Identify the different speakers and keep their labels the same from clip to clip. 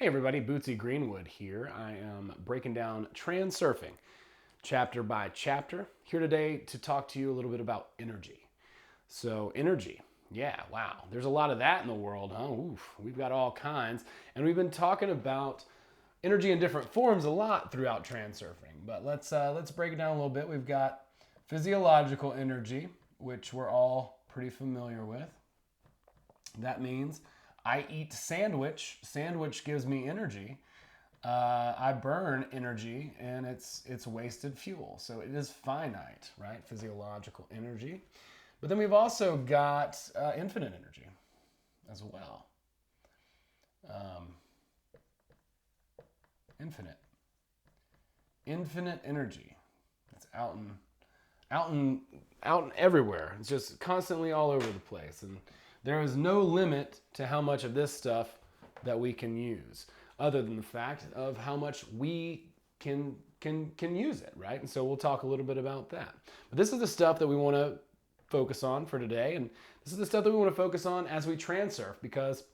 Speaker 1: Hey everybody, Bootsy Greenwood here. I am breaking down Transurfing chapter by chapter here today to talk to you a little bit about energy. So energy, yeah, wow. There's a lot of that in the world, huh? Oof, we've got all kinds. And we've been talking about energy in different forms a lot throughout Transurfing. But let's break it down a little bit. We've got physiological energy, which we're all pretty familiar with. That means I eat sandwich. Sandwich gives me energy. I burn energy, and it's wasted fuel. So it is finite, right? Physiological energy. But then we've also got infinite energy as well. Infinite energy. It's out and everywhere. It's just constantly all over the place, and there is no limit to how much of this stuff that we can use, other than the fact of how much we can use it, right? And so we'll talk a little bit about that. But this is the stuff that we want to focus on for today, and this is the stuff that we want to focus on as we transurf, because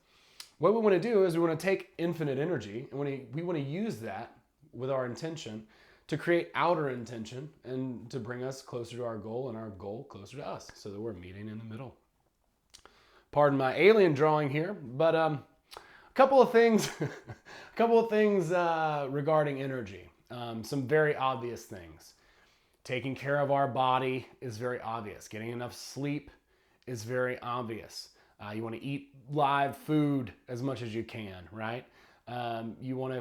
Speaker 1: what we want to do is we want to take infinite energy and we want to use that with our intention to create outer intention and to bring us closer to our goal, and our goal closer to us, so that we're meeting in the middle. Pardon my alien drawing here, but a couple of things regarding energy. Some very obvious things. Taking care of our body is very obvious. Getting enough sleep is very obvious. You want to eat live food as much as you can, right? You want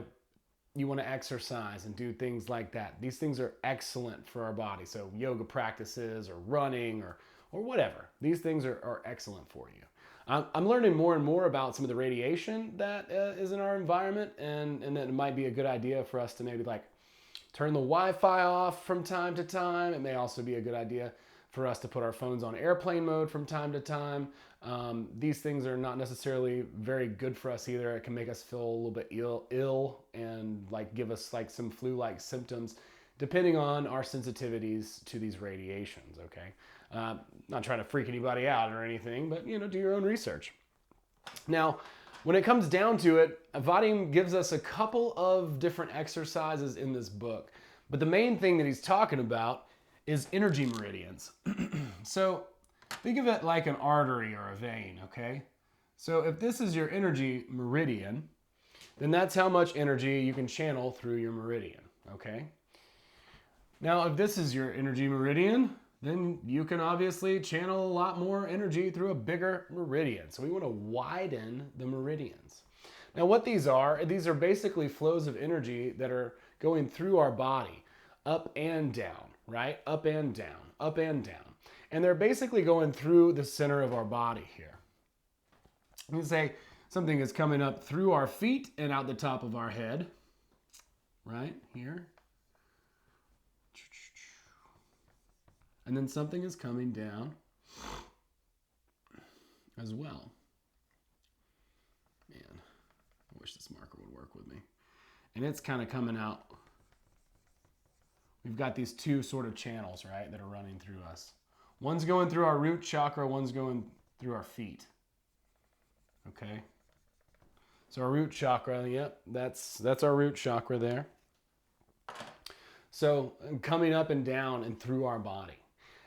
Speaker 1: to exercise and do things like that. These things are excellent for our body. So yoga practices or running or whatever. These things are excellent for you. I'm learning more and more about some of the radiation that is in our environment, and that it might be a good idea for us to maybe like turn the Wi-Fi off from time to time. It may also be a good idea for us to put our phones on airplane mode from time to time. These things are not necessarily very good for us either. It can make us feel a little bit ill and like give us like some flu-like symptoms, depending on our sensitivities to these radiations, okay? Not trying to freak anybody out or anything, but do your own research. Now, when it comes down to it, Vadim gives us a couple of different exercises in this book, but the main thing that he's talking about is energy meridians. So think of it like an artery or a vein, okay? So if this is your energy meridian, then that's how much energy you can channel through your meridian, okay? Now, if this is your energy meridian, then you can obviously channel a lot more energy through a bigger meridian. So we want to widen the meridians. Now what these are basically flows of energy that are going through our body, up and down, right? Up and down, up and down. And they're basically going through the center of our body here. You can say something is coming up through our feet and out the top of our head, right here. And then something is coming down as well. Man, I wish this marker would work with me. And it's kind of coming out. We've got these two sort of channels, right, that are running through us. One's going through our root chakra, one's going through our feet. Okay? So our root chakra, yep, that's our root chakra there. So coming up and down and through our body.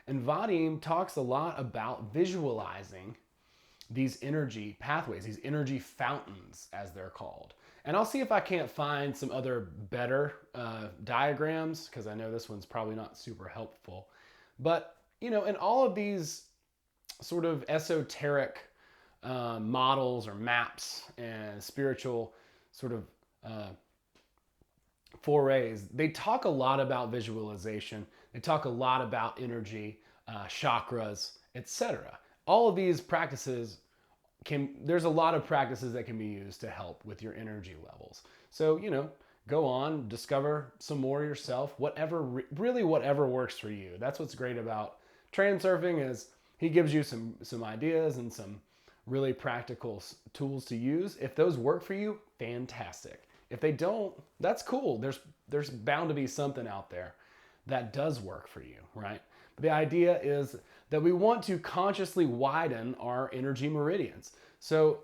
Speaker 1: And Vadim talks a lot about visualizing these energy pathways, these energy fountains, as they're called. And I'll see if I can't find some other better diagrams, because I know this one's probably not super helpful. But, in all of these sort of esoteric models or maps and spiritual sort of forays, they talk a lot about visualization. They talk a lot about energy, chakras, etc. All of these practices there's a lot of practices that can be used to help with your energy levels. So, go on, discover some more yourself, whatever works for you. That's what's great about Transurfing, is he gives you some ideas and some really practical tools to use. If those work for you, fantastic. If they don't, that's cool. There's bound to be something out there that does work for you, right? But the idea is that we want to consciously widen our energy meridians. So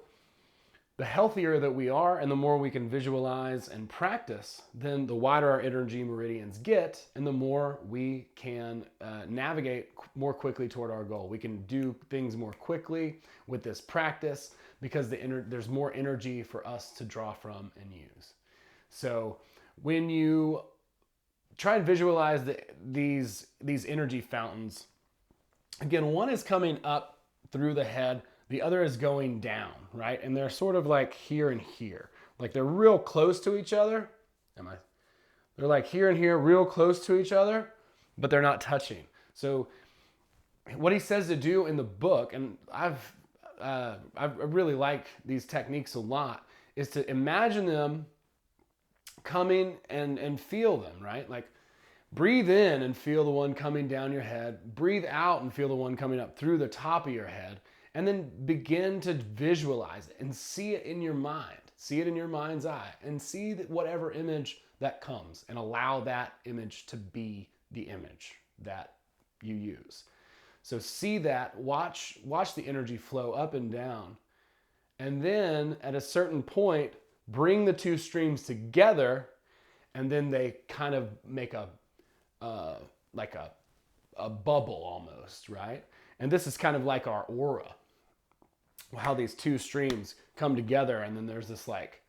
Speaker 1: the healthier that we are and the more we can visualize and practice, then the wider our energy meridians get and the more we can navigate more quickly toward our goal. We can do things more quickly with this practice because there's more energy for us to draw from and use. So when you try and visualize these energy fountains, again, one is coming up through the head, the other is going down, right? And they're sort of like here and here. Like they're real close to each other. They're like here and here, real close to each other, but they're not touching. So what he says to do in the book, and I really like these techniques a lot, is to imagine them coming and feel them, right? Like breathe in and feel the one coming down your head. Breathe out and feel the one coming up through the top of your head. And then begin to visualize it and see it in your mind. See it in your mind's eye and see that whatever image that comes and allow that image to be the image that you use. So see that, watch the energy flow up and down. And then at a certain point, bring the two streams together and then they kind of make a bubble almost, right? And this is kind of like our aura, how these two streams come together and then there's this like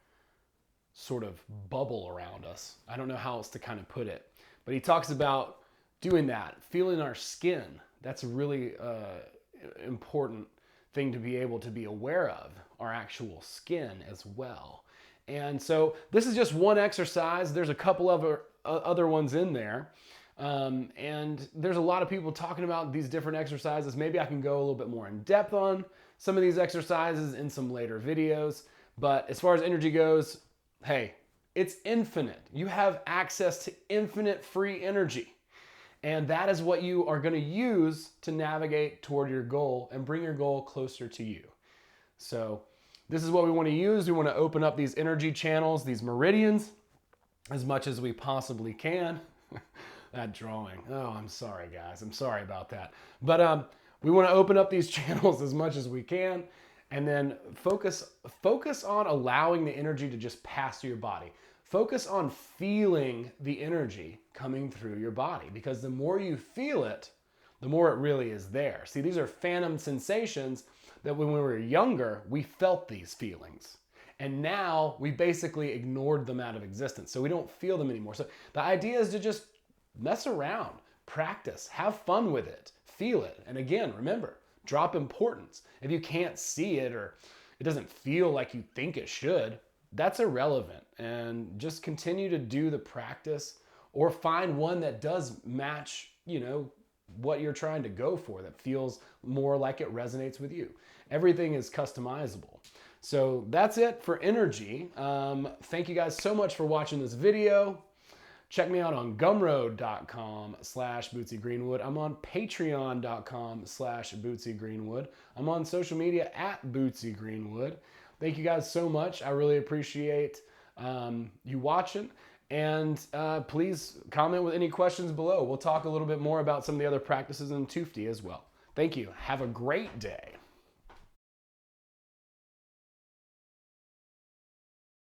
Speaker 1: sort of bubble around us. I don't know how else to kind of put it, but he talks about doing that, feeling our skin. That's a really important thing to be able to be aware of, our actual skin as well. And so this is just one exercise. There's a couple of other ones in there. And there's a lot of people talking about these different exercises. Maybe I can go a little bit more in depth on some of these exercises in some later videos. But as far as energy goes, hey, it's infinite. You have access to infinite free energy. And that is what you are going to use to navigate toward your goal and bring your goal closer to you. So this is what we want to use. We want to open up these energy channels, these meridians, as much as we possibly can. That drawing. Oh, I'm sorry, guys. I'm sorry about that. But we want to open up these channels as much as we can and then focus on allowing the energy to just pass through your body. Focus on feeling the energy coming through your body because the more you feel it, the more it really is there. See, these are phantom sensations that when we were younger, we felt these feelings. And now we basically ignored them out of existence. So we don't feel them anymore. So the idea is to just mess around, practice, have fun with it, feel it. And again, remember, drop importance. If you can't see it or it doesn't feel like you think it should, that's irrelevant. And just continue to do the practice or find one that does match, what you're trying to go for, that feels more like it resonates with you. Everything is customizable. So that's it for energy. Thank you guys so much for watching this video. Check me out on gumroad.com/Bootsy Greenwood. I'm on patreon.com/Bootsy Greenwood. I'm on social media @Bootsy Greenwood. Thank you guys so much. I really appreciate you watching. And please comment with any questions below. We'll talk a little bit more about some of the other practices in Tufti as well. Thank you. Have a great day.